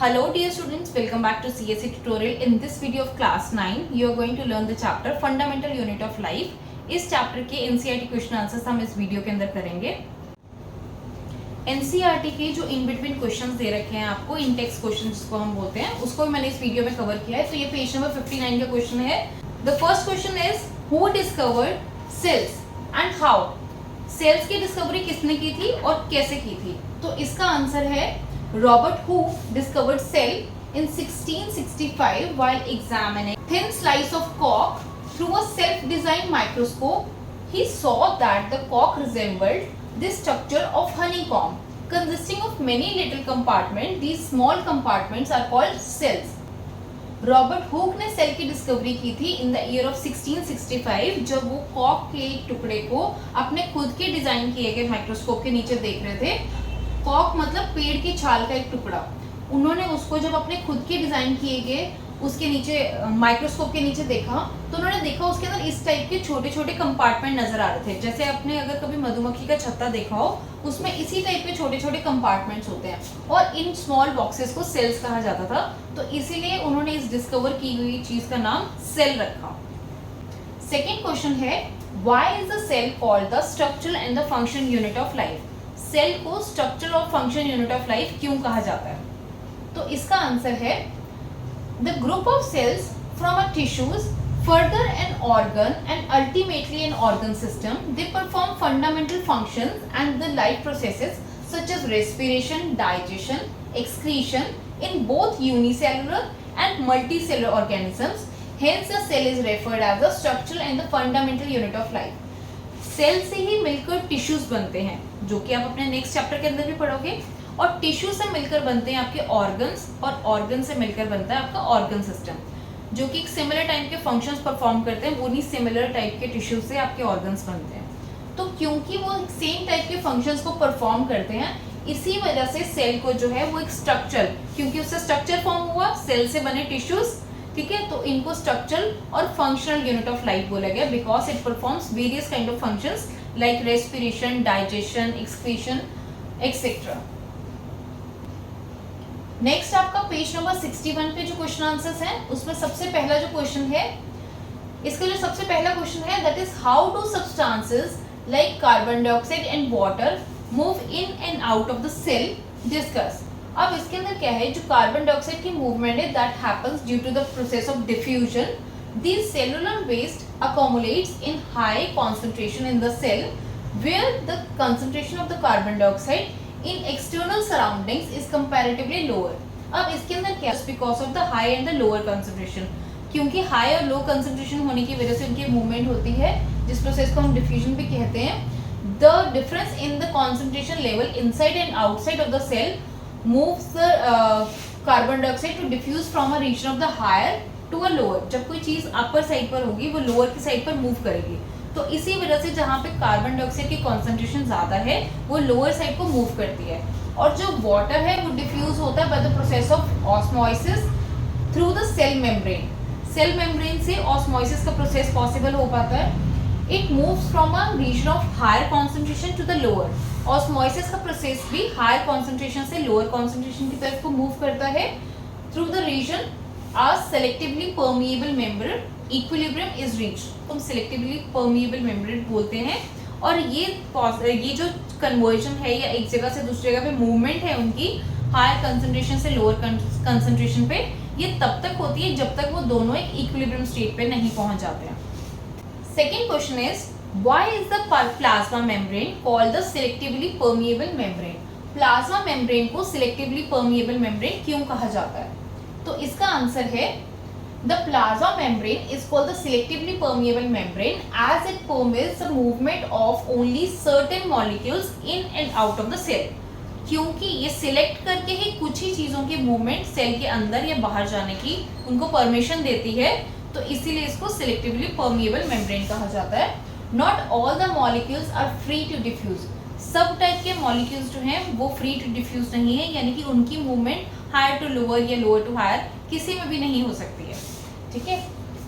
Hello dear students, welcome back to CSE tutorial. In this video of class 9, you are going to learn the chapter Fundamental Unit of Life. इस chapter के NCERT question answers हम इस video के अंदर करेंगे. NCERT के जो in between questions दे रखे हैं आपको, इन टेक्स्ट क्वेश्चन जिसको हम बोलते हैं, उसको मैंने इस वीडियो में कवर किया है. तो ये पेज नंबर 59 का क्वेश्चन है. The first question is who discovered cells and how. Cells की डिस्कवरी किसने की थी और कैसे की थी? तो इसका आंसर है Robert Hooke discovered cell in 1665 while examining thin slice of cork through a self-designed microscope. He saw that the cork resembled the structure of honeycomb, consisting of many little compartments. These small compartments are called cells. Robert Hooke ने cell की discovery की थी in the year of 1665 जब वो Kock के एक टुकड़े को अपने खुद के डिजाइन किए गए माइक्रोस्कोप के नीचे देख रहे थे. कॉक मतलब पेड़ की छाल का एक टुकड़ा. उन्होंने उसको जब अपने खुद के डिजाइन किए गए उसके नीचे माइक्रोस्कोप के नीचे देखा तो उन्होंने देखा उसके अंदर इस टाइप के छोटे छोटे कंपार्टमेंट नजर आ रहे थे. जैसे आपने अगर कभी मधुमक्खी का छत्ता देखा हो उसमें इसी टाइप के छोटे छोटे कंपार्टमेंट्स होते हैं और इन स्मॉल बॉक्सेस को सेल्स कहा जाता था. तो इसीलिए उन्होंने इस डिस्कवर की हुई चीज का नाम सेल रखा. सेकेंड क्वेश्चन है why is the cell called the structural and the function unit of life. Cell को स्ट्रक्चर और फंक्शन यूनिट ऑफ लाइफ क्यों कहा जाता है? तो इसका आंसर है the group of cells from a tissues further an organ and ultimately an organ system. They perform fundamental functions and the life processes such as respiration, digestion, excretion in both unicellular and multicellular organisms. Hence the cell is referred as the structural and the fundamental unit of life. Cell से ही मिलकर tissues बनते हैं जो कि आप अपने next chapter के अंदर भी पढ़ोगे. और टिश्यू से मिलकर बनते हैं आपके ऑर्गन्स और ऑर्गन से मिलकर बनता है आपका ऑर्गन सिस्टम जो कि एक सिमिलर टाइप के फंक्शंस परफॉर्म करते हैं. उन्हीं सिमिलर टाइप के टिश्यू से आपके ऑर्गन्स बनते हैं. तो क्योंकि वो सेम टाइप के फंक्शंस को परफॉर्म करते हैं इसी वजह से सेल को जो है वो एक स्ट्रक्चर, क्योंकि उससे स्ट्रक्चर फॉर्म हुआ सेल से बने टिश्यूज, ठीक है, तो इनको स्ट्रक्चरल और फंक्शनल यूनिट ऑफ लाइफ बोला गया because it performs various kind of functions like respiration, digestion, excretion etcetera. Next आपका पेज नंबर 61 पे जो क्वेश्चन आंसर्स हैं उसमें सबसे पहला जो क्वेश्चन है, इसका जो सबसे पहला क्वेश्चन है that is how do substances like carbon dioxide and water move in and out of the cell. Discuss. अब इसके अंदर क्या है, जो कार्बन डाइऑक्साइड की मूवमेंट है that happens due to the process of diffusion. This cellular waste accumulates in high concentration in the cell where the concentration of the carbon dioxide in external surroundings is comparatively lower. अब इसके अंदर क्या है, because of the high and the lower concentration, क्योंकि high और low concentration होने की वजह से उनकी मूवमेंट होती है जिस प्रोसेस को हम डिफ्यूजन भी कहते हैं. The difference in the concentration level inside and outside of the cell moves the carbon dioxide to diffuse from a region of the higher to a lower. जब कोई चीज अपर साइड पर होगी वो लोअर की साइड पर move करेगी. तो इसी वजह से जहाँ पे कार्बन डाइऑक्साइड की कॉन्सेंट्रेशन ज्यादा है वो लोअर साइड को मूव करती है. और जो वाटर है वो डिफ्यूज होता है by the process of osmosis through the cell membrane. Cell membrane से ऑस्मोसिस का प्रोसेस पॉसिबल हो पाता है. It moves from a region of higher concentration to the lower. Osmosis का प्रोसेस भी हायर कॉन्सेंट्रेशन से लोअर कॉन्सेंट्रेशन की तरफ को मूव करता है through the region a selectively permeable membrane equilibrium is reached. तो हम selectively permeable membrane बोलते हैं. और ये जो कन्वर्जन है या एक जगह से दूसरी जगह पे मूवमेंट है उनकी हायर कंसंट्रेशन से लोअर कंसंट्रेशन पे, ये तब तक होती है जब तक वो दोनों एक इक्विलिब्रियम स्टेट पे नहीं पहुंच जाते हैं. Second question is why is the plasma membrane called the selectively permeable membrane. Plasma membrane को सिलेक्टिवली परमिएबल मेम्ब्रेन क्यों कहा जाता है? तो इसका आंसर है the plasma membrane is called the selectively permeable membrane as it permits the movement of only certain molecules in and out of the cell. क्योंकि ये सिलेक्ट करके ही कुछ ही चीजों की मूवमेंट सेल के अंदर या बाहर जाने की उनको परमिशन देती है, तो इसीलिए इसको सिलेक्टिवली परमिएबल मेम्ब्रेन कहा जाता है. Not all the molecules are free to diffuse. सब टाइप के मॉलिक्यूल्स जो हैं वो फ्री टू डिफ्यूज नहीं है, यानी कि उनकी मूवमेंट हायर टू लोअर या लोअर टू हायर किसी में भी नहीं हो सकती है. ठीक है,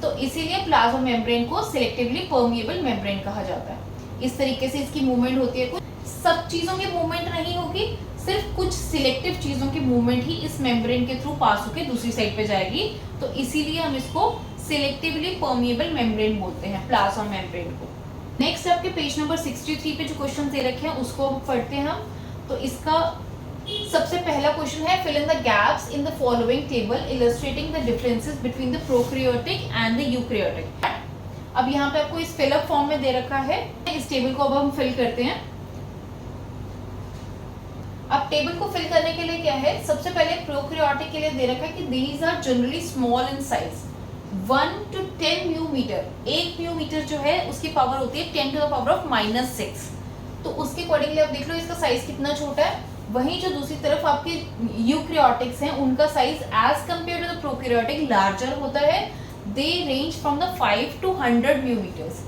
तो इसीलिए प्लाज्मा मेम्ब्रेन को सिलेक्टिवली परमिएबल मेम्ब्रेन कहा जाता है. इस तरीके से इसकी मूवमेंट होती है. कुछ सब चीजों की मूवमेंट नहीं होगी, सिर्फ कुछ सिलेक्टिव चीजों की मूवमेंट ही इस मेम्ब्रेन के थ्रू पास होकर दूसरी साइड पे जाएगी, तो इसीलिए हम इसको सिलेक्टिवली परमिएबल मेम्ब्रेन बोलते हैं, प्लाज्मा मेम्ब्रेन को। नेक्स्ट आपके पेज नंबर 63 पे जो क्वेश्चन दे रखे हैं उसको पढ़ते हैं हम। तो इसका सबसे पहला क्वेश्चन है, fill in the gaps in the following table illustrating the differences between the prokaryotic and the eukaryotic. अब यहाँ पे आपको इस फिलअप फॉर्म में दे रखा है, इस टेबल को अब हम फिल करते हैं। अब टेबल को फिल करने के लिए क्या है, सबसे पहले प्रोकैरियोटिक के लिए दे रखा है कि these are generally small in size 1 to 10 mu metre. 1 mu metre जो है उसकी पावर होती है 10 to the power of -6। तो उसके अकॉर्डिंगली आप देख लो इसका साइज कितना छोटा है। वहीं जो दूसरी तरफ आपके यूकैरियोटिक्स हैं उनका size as compare to the prokaryotic larger होता है। They range from the 5 to 100 mu meters.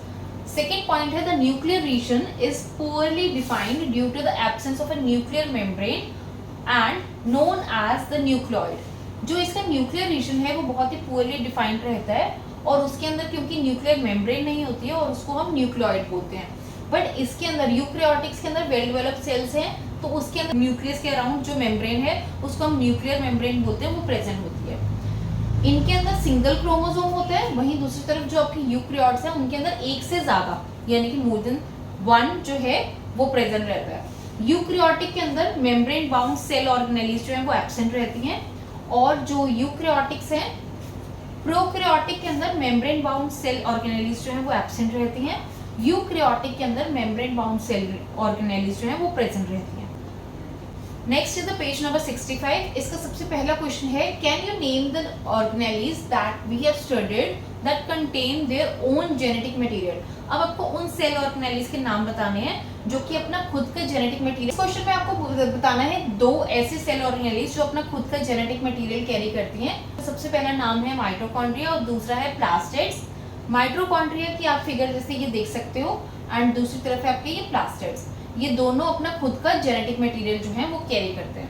Second point है, the nuclear region is poorly defined due to the absence of a nuclear membrane and known as the nucleoid. जो इसका nuclear region है वो बहुत ही poorly defined रहता है और उसके अंदर क्योंकि न्यूक्लियर मेम्ब्रेन नहीं होती है और उसको हम न्यूक्लियोइड बोलते हैं। बट इसके अंदर यूकैरियोटिक्स के अंदर वेल डेवलप्ड सेल्स हैं, तो उसके अंदर न्यूक्लियस के अराउंड जो मेम्ब्रेन है उसको हम न्यूक्लियर मेम्ब्रेन बोलते हैं, वो प्रेजेंट होती है। इनके अंदर सिंगल क्रोमोसोम होता है, वहीं दूसरी तरफ जो आपके यूकैरियोट्स हैं उनके अंदर एक से ज्यादा यानी कि मोर देन 1 जो है वो प्रेजेंट रहता है। यूकैरियोटिक के अंदर मेम्ब्रेन बाउंड सेल ऑर्गेनेलीज जो है वो एब्सेंट रहती हैं, और जो यूकैरियोटिक्स हैं प्रोकैरियोटिक के अंदर मेम्ब्रेन बाउंड सेल ऑर्गेनेलीज जो है वो एब्सेंट रहती हैं। यूकैरियोटिक के अंदर मेम्ब्रेन बाउंड सेल ऑर्गेनेलीज जो है वो प्रेजेंट रहती हैं। Next is the page number 65। इसका सबसे पहला क्वेश्चन है, can you name the organelles that we have studied that contain their own genetic material. अब आपको उन सेल ऑर्गेनेलीज के नाम बताने हैं जो कि अपना खुद का जेनेटिक मटेरियल, इस क्वेश्चन में आपको बताना है 2 ऐसे सेल ऑर्गेनेलीज जो अपना खुद का जेनेटिक मटेरियल कैरी करती हैं। तो सबसे पहला नाम है माइटोकॉन्ड्रिया और दूसरा है प्लास्टिड्स। माइटोकॉन्ड्रिया की आप फिगर जैसे ये देख सकते हो एंड दूसरी तरफ है आपके ये प्लास्टिड्स। ये दोनों अपना खुद का जेनेटिक मटेरियल जो है वो कैरी करते हैं।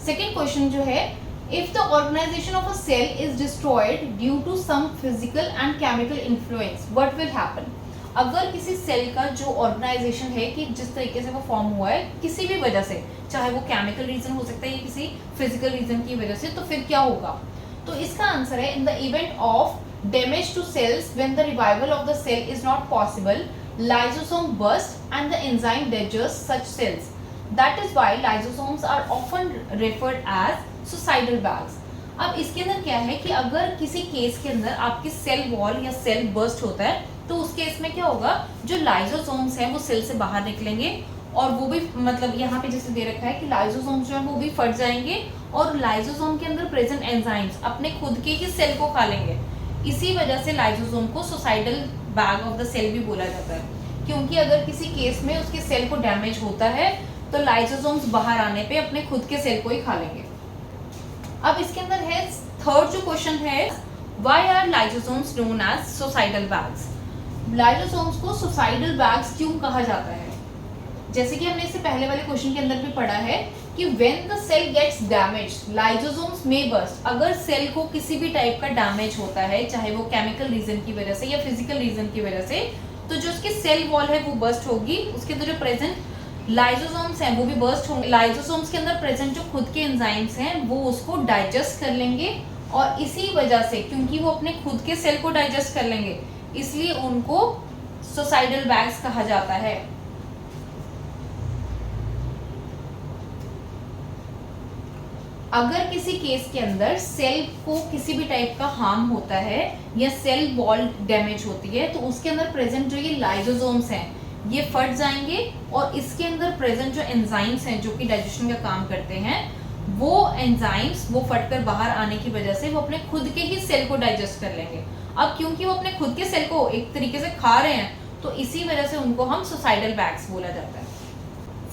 सेकेंड क्वेश्चन जो है, if the organisation of a cell is destroyed due to some physical and chemical influence what will happen. अगर किसी सेल का जो ऑर्गेनाइजेशन है कि जिस तरीके से वो फॉर्म हुआ है किसी भी वजह से, चाहे वो केमिकल रीजन हो सकता है या किसी फिजिकल रीजन की वजह से, तो फिर क्या होगा। तो इसका आंसर है, in the event of damage to cells when the revival of the cell is not possible, lysosome burst and the enzyme digests such cells. That is why lysosomes are often referred as suicidal bags. अब इसके अंदर क्या है कि अगर किसी case के अंदर आपकी सेल वॉल या सेल बर्स्ट होता है तो उस केस में क्या होगा, जो लाइजोसोम्स हैं वो सेल से बाहर निकलेंगे और वो भी मतलब यहाँ पे जैसे दे रखा है कि लाइजोसोम्स जो है वो भी फट जाएंगे और लाइजोसोम के अंदर प्रेजेंट एंजाइम्स अपने खुद के ही सेल को खा लेंगे। इसी वजह से लाइसोसोम को suicidal bag of the cell भी बोला जाता है, क्योंकि अगर किसी केस में उसके सेल को डैमेज होता है तो लाइसोसोम्स बाहर आने पे अपने खुद के सेल को ही खा लेंगे। अब इसके अंदर है थर्ड जो क्वेश्चन है, why are lysosomes known as suicidal bags. Lysosomes को सुसाइडल बैग्स क्यों कहा जाता है। जैसे कि हमने इससे पहले वाले क्वेश्चन के अंदर भी पढ़ा है कि when the cell gets damaged, lysosomes may burst। अगर सेल को किसी भी टाइप का डैमेज होता है, चाहे वो केमिकल रीजन की वजह से या फिजिकल रीजन की वजह से, तो जो उसकी सेल वॉल है वो बर्स्ट होगी, उसके अंदर जो प्रेजेंट लाइसोसोम्स हैं वो भी बर्स्ट होंगे। लाइसोसोम्स के अंदर प्रेजेंट जो खुद के एंजाइम्स हैं वो उसको डाइजेस्ट कर लेंगे और इसी वजह से क्योंकि वो अपने खुद के सेल को डाइजेस्ट कर लेंगे इसलिए उनको सुसाइडल बैग्स कहा जाता है। अगर किसी केस के अंदर सेल को किसी भी टाइप का हार्म होता है या सेल वॉल डैमेज होती है तो उसके अंदर प्रेजेंट जो ये लाइसोसोम्स हैं ये फट जाएंगे और इसके अंदर प्रेजेंट जो एंजाइम्स हैं जो कि डाइजेशन का काम करते हैं वो एंजाइम्स वो फटकर बाहर आने की वजह से वो अपने खुद के ही सेल को डाइजेस्ट कर लेंगे। अब क्योंकि वो अपने खुद के सेल को एक तरीके से खा रहे हैं तो इसी वजह से उनको हम सुसाइडल बैग्स बोला जाता है।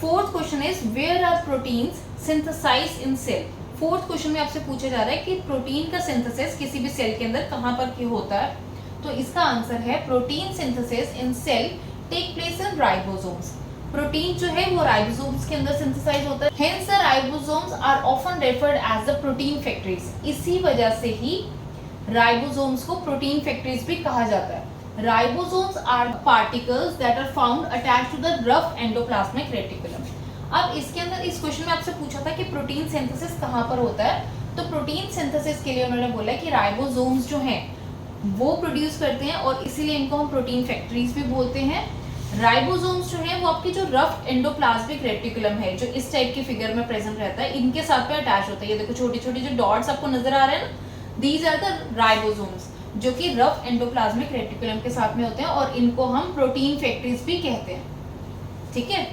Fourth question is, where are proteins synthesised in cell. Fourth question में आपसे पूछा जा रहा है कि प्रोटीन का सिंथेसिस किसी भी सेल के अंदर कहाँ पर क्यों होता है। तो इसका आंसर है, protein synthesis in cell take place in ribosomes. Protein जो है वो राइबोसोम्स के अंदर सिंथेसाइज होता है। Hence the ribosomes are often referred as the protein factories. इसी वजह से ही राइबोसोम्स को प्रोटीन फैक्ट्रीज भी कहा जाता है। Ribosomes are particles that are found attached to the rough endoplasmic reticulum. अब इसके अंदर इस क्वेश्चन में आपसे पूछा था कि प्रोटीन सिंथेसिस कहाँ पर होता है, तो प्रोटीन सिंथेसिस के लिए उन्होंने बोला कि राइबोसोम्स जो हैं वो प्रोड्यूस करते हैं और इसीलिए इनको हम प्रोटीन फैक्ट्रीज भी बोलते हैं। राइबोसोम्स जो है वो आपकी जो रफ एंडोप्लाज्मिक रेटिकुलम है जो इस टाइप के फिगर में प्रेजेंट रहता है, इनके साथ में अटैच होता है। ये देखो छोटी छोटी जो डॉट्स आपको नजर आ रहे हैं ना, दीज आर द राइबोसोम्स जो कि रफ एंडोप्लाज्मिक रेटिकुलम के साथ में होते हैं और इनको हम प्रोटीन फैक्ट्रीज भी कहते हैं। ठीक है,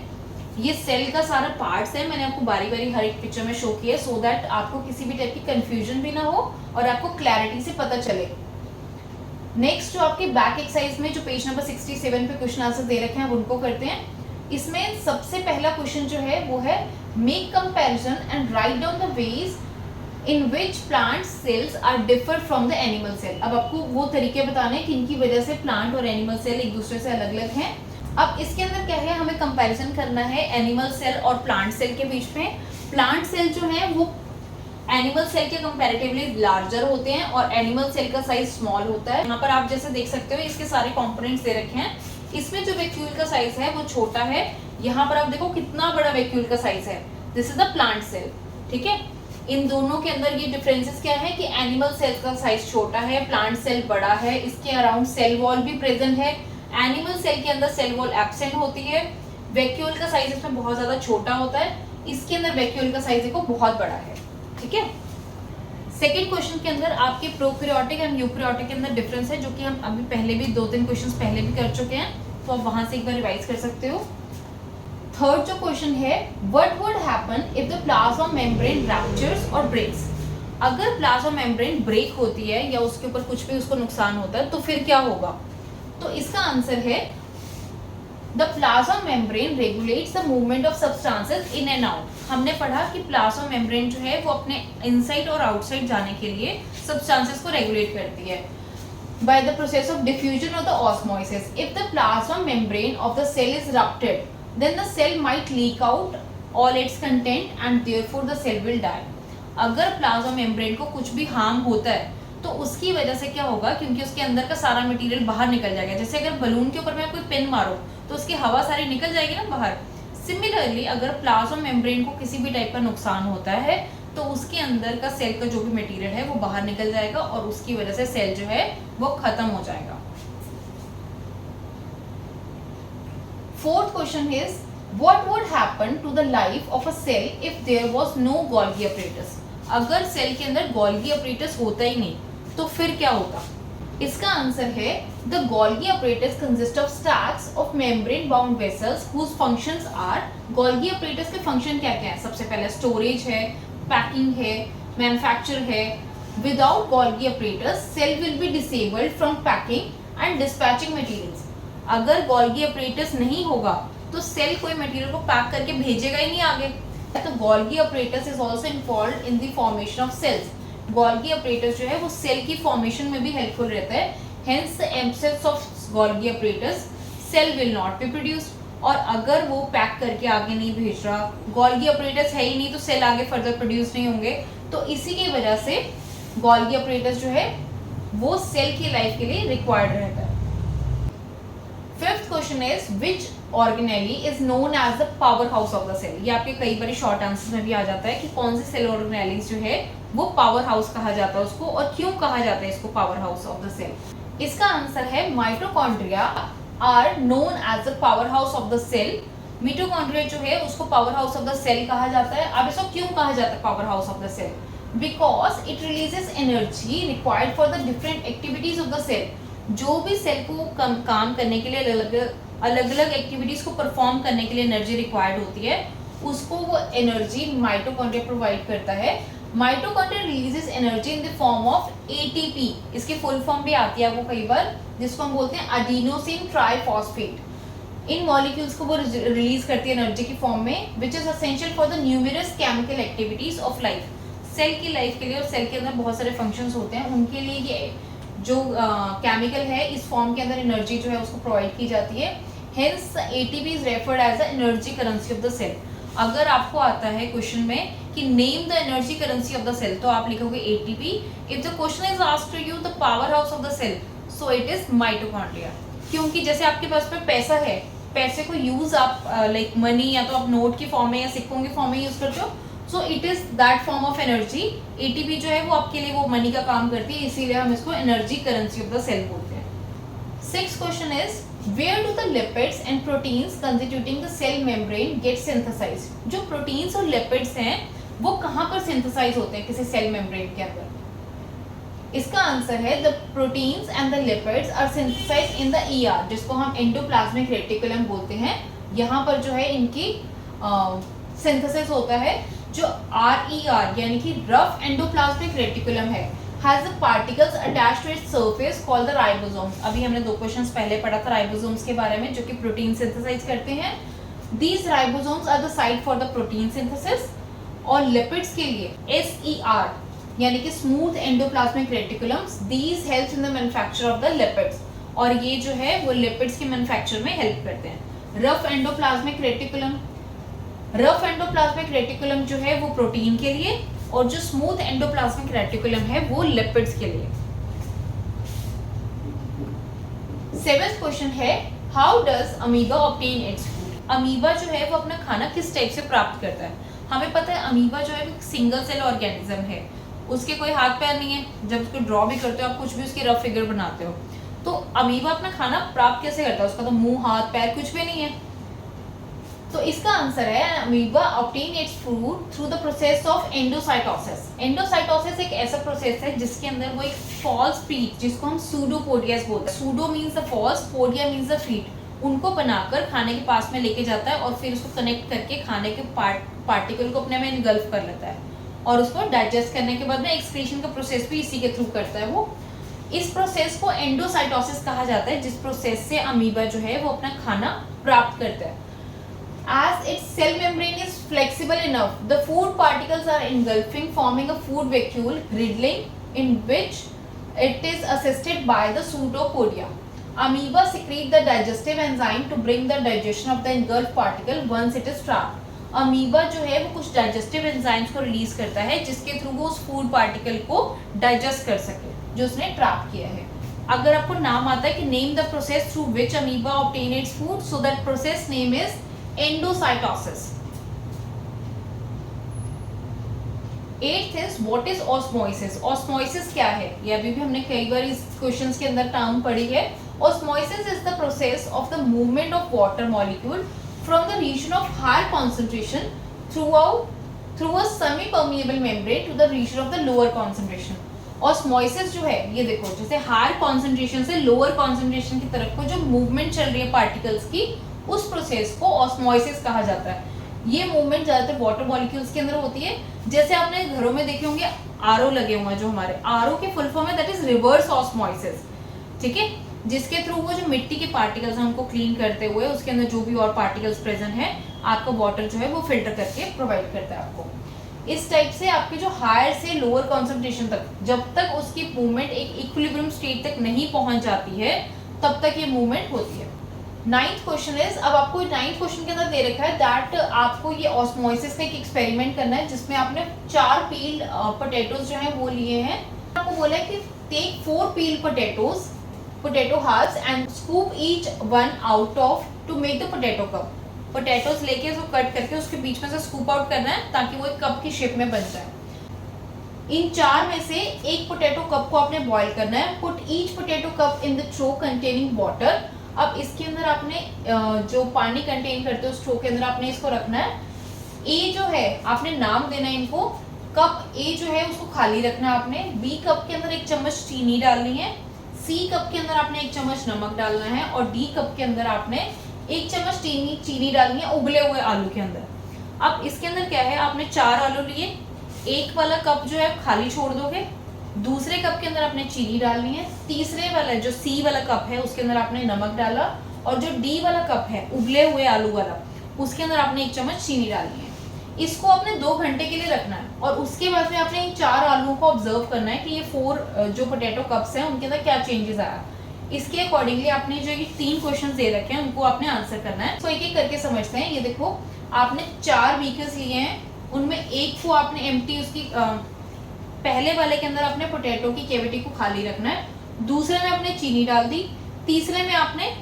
ये सेल का सारा पार्ट्स है, मैंने आपको बारी बारी हर एक पिक्चर में शो किया सो दैट आपको किसी भी टाइप की कंफ्यूजन भी ना हो और आपको क्लैरिटी से पता चले। नेक्स्ट जो आपके बैक एक्सरसाइज में जो पेज नंबर 67 पे क्वेश्चन आंसर दे रखे हैं उनको करते हैं। इसमें सबसे पहला क्वेश्चन जो है वो है make comparison and write down the ways in which plant cells are differ from the animal cell. अब आपको वो तरीके बताने कि इनकी वजह से प्लांट और एनिमल सेल एक दूसरे से अलग अलग हैं। अब इसके अंदर क्या है, हमें कंपैरिजन करना है एनिमल सेल और प्लांट सेल के बीच में। प्लांट सेल जो है वो एनिमल सेल के कंपैरेटिवली लार्जर होते हैं और एनिमल सेल का साइज स्मॉल होता है। यहाँ पर आप जैसे देख सकते हो इसके सारे कंपोनेंट्स दे रखे हैं। इसमें जो वैक्यूल का साइज है वो छोटा है, यहाँ पर आप देखो कितना बड़ा वैक्यूल का साइज है, this is the plant cell. ठीक है, इन दोनों के अंदर ये डिफरेंसेस क्या है कि एनिमल सेल का साइज छोटा है, प्लांट सेल बड़ा है, इसके अराउंड सेल वॉल भी प्रेजेंट है। एनिमल सेल के अंदर सेल वॉल एब्सेंट होती है, वैक्यूल का साइज इसमें बहुत ज्यादा छोटा होता है, इसके अंदर वैक्यूल का साइज देखो बहुत बड़ा है। ठीक है, सेकेंड क्वेश्चन के अंदर आपके प्रोकैरियोटिक एंड यूकैरियोटिक के अंदर डिफरेंस है जो कि हम अभी पहले भी 2-3 क्वेश्चंस पहले भी कर चुके हैं, तो आप वहां से एक बार रिवाइज कर सकते हो। थर्ड जो क्वेश्चन है, what would happen if the plasma membrane raptures और ब्रेक्स। अगर प्लाज्मा मेम्ब्रेन ब्रेक होती है या उसके ऊपर कुछ भी उसको नुकसान होता है तो फिर क्या होगा, तो इसका आंसर है the plasma membrane regulates the movement of substances in and out. हमने पढ़ा कि प्लाज्मा मेम्ब्रेन जो है वो अपने इनसाइड और आउटसाइड जाने के लिए सब्सटेंसेस को रेगुलेट करती है by the process of diffusion or the osmosis. If the plasma membrane of the cell is ruptured, then the cell might leak out all its content and therefore the cell will die. अगर plasma membrane को कुछ भी harm होता है तो उसकी वजह से क्या होगा, क्योंकि उसके अंदर का सारा मटेरियल बाहर निकल जाएगा। जैसे अगर बलून के ऊपर में कोई पेन मारो तो उसकी हवा सारी निकल जाएगी ना बाहर। सिमिलरली अगर प्लाज्मा मेम्ब्रेन को किसी भी टाइप का नुकसान होता है तो उसके अंदर का सेल का जो भी मटेरियल है वो बाहर निकल जाएगा और उसकी वजह से सेल जो है वो खत्म हो जाएगा। Fourth question is what would happen to the life of a cell if there was no Golgi apparatus. अगर सेल के अंदर गोल्गी अपरेटस होता ही नहीं तो फिर क्या होता, इसका आंसर है the Golgi apparatus consist of stacks of membrane bound vessels whose functions are. Golgi apparatus के फंक्शन क्या क्या है, सबसे पहले स्टोरेज है, पैकिंग है, मैन्युफैक्चर है। Without Golgi apparatus cell will be disabled from packing and dispatching materials. अगर गोल्गी अपरेटस नहीं होगा तो सेल कोई मटेरियल को पैक करके भेजेगा ही नहीं आगे। तो Golgi apparatus is also involved in the formation of cells. Golgi apparatus जो है वो सेल की फॉर्मेशन में भी हेल्पफुल रहता है। Hence the absence of Golgi apparatus cell will not be produced. और अगर वो पैक करके आगे नहीं भेज रहा, गोल्गी अपरेटस है ही नहीं तो सेल आगे फर्दर प्रोड्यूस नहीं होंगे। तो इसी की वजह से गोल्गी अपरेटस जो है वो सेल की लाइफ के लिए रिक्वायर्ड रहता है। Fifth question is which organelle is known as the power house of the cell. ये आपके कई बार शॉर्ट आंसर में भी आ जाता है कि कौन से सेल ऑर्गेनेलीज जो है वो पावर हाउस कहा जाता है उसको, और क्यों कहा जाता है इसको power house of the cell. इसका आंसर है mitochondria are known as the power house of the cell. Mitochondria जो है उसको power house of the cell कहा जाता है। अब इसको क्यों कहा जाता है power house of the cell, because it releases energy required for the different activities of the cell. जो भी सेल को काम करने के लिए अलग अलग एक्टिविटीज को परफॉर्म करने के लिए एनर्जी रिक्वायर्ड होती है, उसको वो एनर्जी माइटोकॉन्ड्रिया प्रोवाइड करता है। Mitochondria releases energy in the form of ATP. इसकी फुल फॉर्म भी आती है वो कई बार, जिसको हम बोलते हैं एडिनोसिन ट्राइफॉस्फेट। इन मॉलिक्यूल्स को वो रिलीज करती है एनर्जी की फॉर्म में, which is essential for the numerous chemical activities of life. Cell की लाइफ के लिए और सेल के अंदर बहुत सारे फंक्शंस होते हैं, उनके लिए ये जो केमिकल है इस फॉर्म के अंदर एनर्जी जो है उसको प्रोवाइड की जाती है। Hence ATP is referred as the energy currency of the cell. अगर आपको आता है क्वेश्चन में कि name the energy currency of the cell तो आप लिखोगे ATP. If the question is asked to you the power house of the cell, so it is mitochondria. क्योंकि जैसे आपके पास में पैसा है, पैसे को यूज आप लाइक मनी या तो आप नोट की फॉर्म में या सिक्कों की फॉर्म में यूज करते हो, सो it is that form of energy. ATP जो है वो आपके लिए वो मनी का काम करती है, इसीलिए हम इसको energy currency of the cell बोलते हैं। 6th question is where do the lipids and proteins constituting the cell membrane get synthesised. जो प्रोटीन्स और लिपिड्स हैं वो कहाँ पर सिंथेसाइज होते हैं किसी सेल मेम्ब्रेन के अंदर? इसका आंसर है the proteins and the lipids are synthesised in the ER, जिसको हम एंडोप्लाज्मिक रेटिकुलम बोलते हैं। यहाँ पर जो है इनकी सिंथेसिस होता है। जो RER यानी कि रफ एंडोप्लाज्मिक रेटिकुलम है has the particles attached to its surface called the ribosomes। अभी हमने 2 क्वेश्चंस पहले पढ़ा था राइबोसोम्स के बारे में, जो कि प्रोटीन सिंथेसाइज करते हैं। These ribosomes are the site for the protein synthesis। और लिपिड्स के लिए SER यानी कि smooth endoplasmic reticulums, these helps in the manufacture of the lipids। और ये जो है वो लिपिड्स के मैन्युफैक्चर में हेल्प करते हैं। रफ एंडोप्लाज्मिक रेटिकुलम जो है वो प्रोटीन के लिए, और जो स्मूथ एंडोप्लाज्मिक रेटिकुलम है वो लिपिड्स के लिए। 7th क्वेश्चन है how does amoeba obtain its food. Amoeba जो है वो अपना खाना किस टाइप से प्राप्त करता है? हमें पता है अमीबा जो है वो सिंगल सेल ऑर्गेनिज्म है, उसके कोई हाथ पैर नहीं है। जब उसको ड्रॉ भी करते हो आप, कुछ भी उसके रफ फिगर बनाते हो, तो अमीबा अपना खाना प्राप्त कैसे करता है? उसका तो मुंह हाथ पैर कुछ भी नहीं है। तो इसका आंसर है amoeba obtain its food through the process of endocytosis. Endocytosis एक ऐसा प्रोसेस है जिसके अंदर वो एक फॉल्स फीट, जिसको हम सूडोपोडियास बोलते हैं, pseudo means the false, podia means the feet, उनको बनाकर खाने के पास में लेके जाता है और फिर उसको कनेक्ट करके खाने के पार्टिकल को अपने में इनगल्फ कर लेता है, और उसको डाइजेस्ट करने के बाद में एक्सक्रीशन का प्रोसेस भी इसी के थ्रू करता है वो। इस प्रोसेस को एंडोसाइटोसिस कहा जाता है, जिस प्रोसेस से अमीबा जो है वो अपना खाना प्राप्त करता है। As its cell membrane is flexible enough, the food particles are engulfing, forming a food vacuole riddling, in which it is assisted by the pseudopodia. Amoeba secrete the digestive enzyme to bring the digestion of the engulfed particle once it is trapped. Amoeba जो है वो कुछ digestive enzymes को release करता है, जिसके through वो उस फूड पार्टिकल को डाइजेस्ट कर सके जो उसने ट्रैप किया है। अगर आपको नाम आता है कि name the process through which amoeba obtain its food, so that process name is endocytosis. 8th is what is osmosis। osmosis क्या है? ये अभी भी हमने कई बार इस क्वेश्चंस के अंदर टर्म पढ़ी है। osmosis is the process of the movement of water molecule from the region of higher concentration through a semi-permeable membrane to the region of the lower concentration। osmosis जो है ये देखो, जैसे हायर कॉन्सेंट्रेशन से lower concentration की तरफ को जो मूवमेंट चल रही है पार्टिकल्स की, उस प्रोसेस को ऑस्मोसिस कहा जाता है। ये मूवमेंट ज्यादातर वाटर मॉलिक्यूल्स के अंदर होती है। जैसे आपने घरों में देखे होंगे आरओ लगे हुए हैं, जो हमारे आरओ के फुल फॉर्म है दैट इज रिवर्स ऑस्मोसिस, ठीक है, जिसके थ्रू वो जो मिट्टी के पार्टिकल्स हैं उनको क्लीन करते हुए उसके अंदर जो भी और पार्टिकल्स प्रेजेंट है आपका वाटर जो है वो फिल्टर करके प्रोवाइड करता है आपको। इस टाइप से आपके जो हायर से लोअर कॉन्सेंट्रेशन तक, जब तक उसकी मूवमेंट एक इक्विलिब्रियम स्टेट तक नहीं पहुंच जाती है तब तक ये मूवमेंट होती है। 9th क्वेश्चन इज, अब आपको 9th क्वेश्चन के अंदर दे रखा है दैट आपको ये ऑस्मोसिस का एक एक्सपेरिमेंट करना है, जिसमें आपने 4 पील पोटैटोज जो है वो लिए हैं। आपको बोला है कि take 4 peel potato halves and scoop each one out of to make the potato cup. Potatoes लेके उसको कट करके उसके बीच में से स्कूप आउट करना है ताकि वो एक कप की शेप में बन जाए। इन 4 में से एक पोटैटो कप को आपने बॉईल करना है। Put each potato cup in the trough containing water. अब इसके अंदर आपने जो पानी कंटेन करते हो उस थ्रो के अंदर आपने इसको रखना है। ए जो है आपने नाम देना है इनको, कप ए जो है उसको खाली रखना है आपने। बी कप के अंदर 1 चम्मच चीनी डालनी है। सी कप के अंदर आपने 1 चम्मच नमक डालना है, और डी कप के अंदर आपने 1 चम्मच चीनी डालनी है उबले हुए आलू के अंदर। अब इसके अंदर क्या है, आपने 4 आलू लिए, एक वाला कप जो है खाली छोड़ दोगे, दूसरे कप के अंदर आपने चीनी डालनी है, तीसरे वाला जो सी वाला कप है उसके अंदर आपने नमक डाला, और जो डी वाला कप है उबले हुए आलू वाला उसके अंदर आपने 1 चम्मच चीनी डालनी है। इसको आपने 2 घंटे के लिए रखना है, और उसके बाद में आपने इन 4 आलूओं को ऑब्जर्व करना है कि ये 4 जो पोटैटो कप्स हैं उनके अंदर क्या चेंजेस आया। इसके अकॉर्डिंगली आपने जो ये 3 क्वेश्चन दे रखे हैं उनको आपने आंसर करना है। तो एक एक करके समझते हैं। ये देखो, आपने 4 बीकर्स लिए हैं, उनमें एक को आपने एम्प्टी उसकी पहले वाले के अंदर अपने पोटैटो की कैविटी को खाली रखना है, दूसरे में आपने चीनी डाल दी, तीसरे में आपने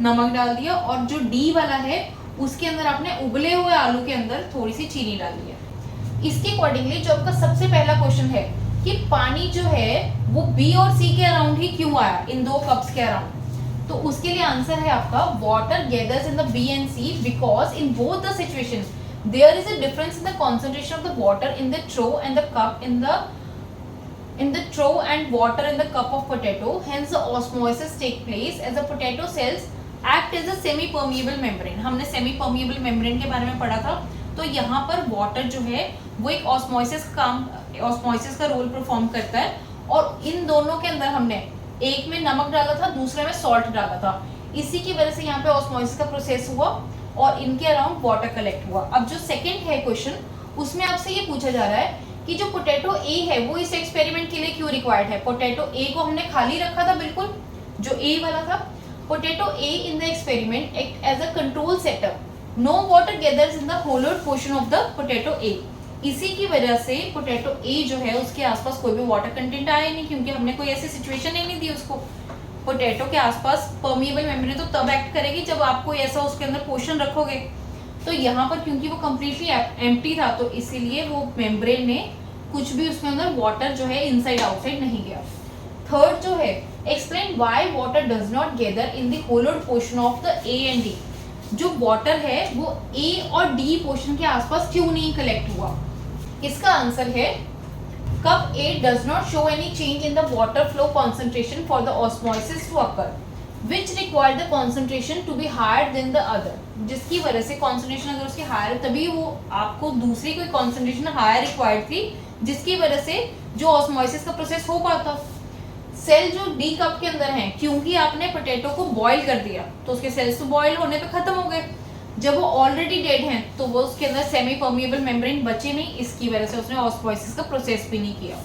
नमक डाल दिया, और जो डी वाला है उसके अंदर आपने उबले हुए आलू के अंदर थोड़ी सी चीनी डाल दी है। इसके अकॉर्डिंगली जो आपका सबसे पहला क्वेश्चन है कि पानी जो है वो बी और सी के अराउंड ही क्यों आया, इन दो कप्स के अराउंड, तो उसके लिए आंसर है आपका water gathers in the B and C because in both the situations there is a difference in the concentration of the water in the trough and the cup in the trough and water in the cup of potato, hence the osmosis take place as the potato cells act as a semi permeable membrane। हमने semi permeable membrane के बारे में पढ़ा था, तो यहाँ पर water जो है वो एक ऑस्मोसिस का रोल परफॉर्म करता है, और इन दोनों के अंदर हमने एक में नमक डाला था, दूसरे में सॉल्ट डाला था, इसी की वजह से यहाँ पे ऑस्मोसिस का प्रोसेस हुआ और इनके अराउंड वाटर कलेक्ट हुआ। अब जो सेकंड है क्वेश्चन, उसमें आपसे ये पूछा जा रहा है कि जो पोटैटो ए है वो इस एक्सपेरिमेंट के लिए क्यों रिक्वायर्ड है। पोटैटो ए को हमने खाली रखा था बिल्कुल, जो ए वाला था। Potato A in the experiment act as a control setup, no water gathers in the hollowed portion of the potato A. इसी की वजह से पोटैटो ए जो है उसके आसपास कोई भी वाटर कंटेंट आया नहीं, क्योंकि हमने कोई ऐसी सिचुएशन ही नहीं दी उसको। पोटैटो के आसपास परमिएबल मेम्ब्रेन तो तब एक्ट करेगी जब आप कोई ऐसा उसके अंदर पोर्शन रखोगे, तो यहाँ पर क्योंकि वो कम्प्लीटली एम्प्टी था तो इसीलिए वो मेम्ब्रेन ने कुछ भी उसके अंदर वाटर जो है इनसाइड आउटसाइड नहीं गया। थर्ड जो है, explain why water does not gather in the hollowed portion of the A and D. जो वाटर है वो ए और डी पोर्शन के आसपास क्यों नहीं कलेक्ट हुआ। इसका आंसर है cup A does not show any change in the water flow concentration for the osmosis to occur, which require the concentration to be higher than the other। जिसकी वजह से concentration अगर उसकी higher तभी वो आपको दूसरी कोई concentration higher required थी, जिसकी वजह से जो osmosis का process हो पाता। सेल जो डी कप के अंदर हैं, क्योंकि आपने पोटैटो को बॉईल कर दिया तो उसके सेल्स तो बॉईल होने पे खत्म हो गए। जब वो ऑलरेडी डेड हैं तो वो उसके अंदर सेमी परमिएबल मेम्ब्रेन बचे नहीं, इसकी वजह से उसने ऑस्मोसिस का प्रोसेस भी नहीं किया।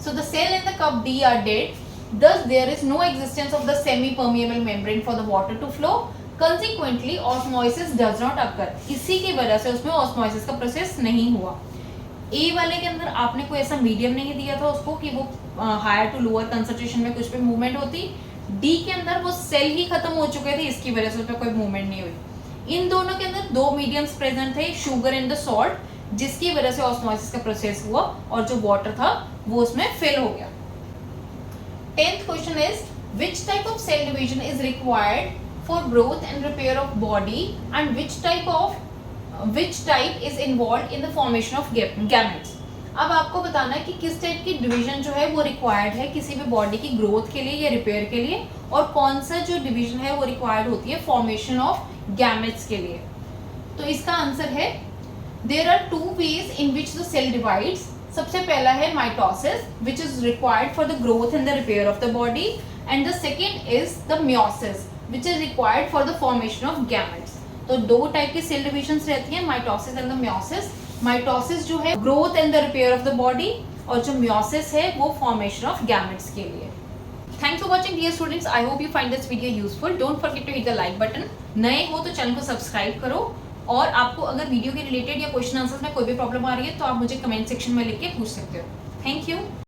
So the cell in the cup D are dead, thus there is no existence of the semi permeable membrane for the water to flow, consequently osmosis does not occur। इसी की वजह से उसमें osmosis का process नहीं हुआ। ए वाले के अंदर आपने कोई ऐसा मीडियम नहीं दिया था उसको कि वो हायर टू लोअर कंसंट्रेशन में कुछ भी मूवमेंट होती। डी के अंदर वो सेल ही खत्म हो चुके थे, इसकी वजह से उसमें कोई मूवमेंट नहीं हुई। इन दोनों के अंदर दो मीडियम्स प्रेजेंट थे, शुगर एंड द सॉल्ट, जिसकी वजह से ऑस्मोसिस का प्रोसेस हुआ और जो वाटर था वो उसमें फिल हो गया। 10th question is which type of cell division is required for growth and repair of body and which type is involved in the formation of gametes. अब आपको बताना है कि किस टाइप की डिवीजन जो है वो रिक्वायर्ड है किसी भी बॉडी की ग्रोथ के लिए या रिपेयर के लिए, और कौन सा जो डिवीजन है वो रिक्वायर्ड होती है फॉर्मेशन ऑफ गैमेट्स के लिए। तो इसका आंसर है there are two ways in which the cell divides. सबसे पहला है mitosis which is required for the growth and the repair of the body, and the second is the meiosis which is required for the formation of gametes. तो दो type की cell divisions रहती हैं, mitosis and the meiosis. Mitosis जो है growth and the repair of the body, और जो meiosis है वो फॉर्मेशन ऑफ गैमेट्स के लिए। Thanks for watching dear students. I hope you find this video useful. Don't forget to hit the like button. नए हो तो चैनल को सब्सक्राइब करो, और आपको अगर वीडियो के रिलेटेड या क्वेश्चन आंसर्स में कोई भी प्रॉब्लम आ रही है तो आप मुझे कमेंट सेक्शन में लिख के पूछ सकते हो। Thank you.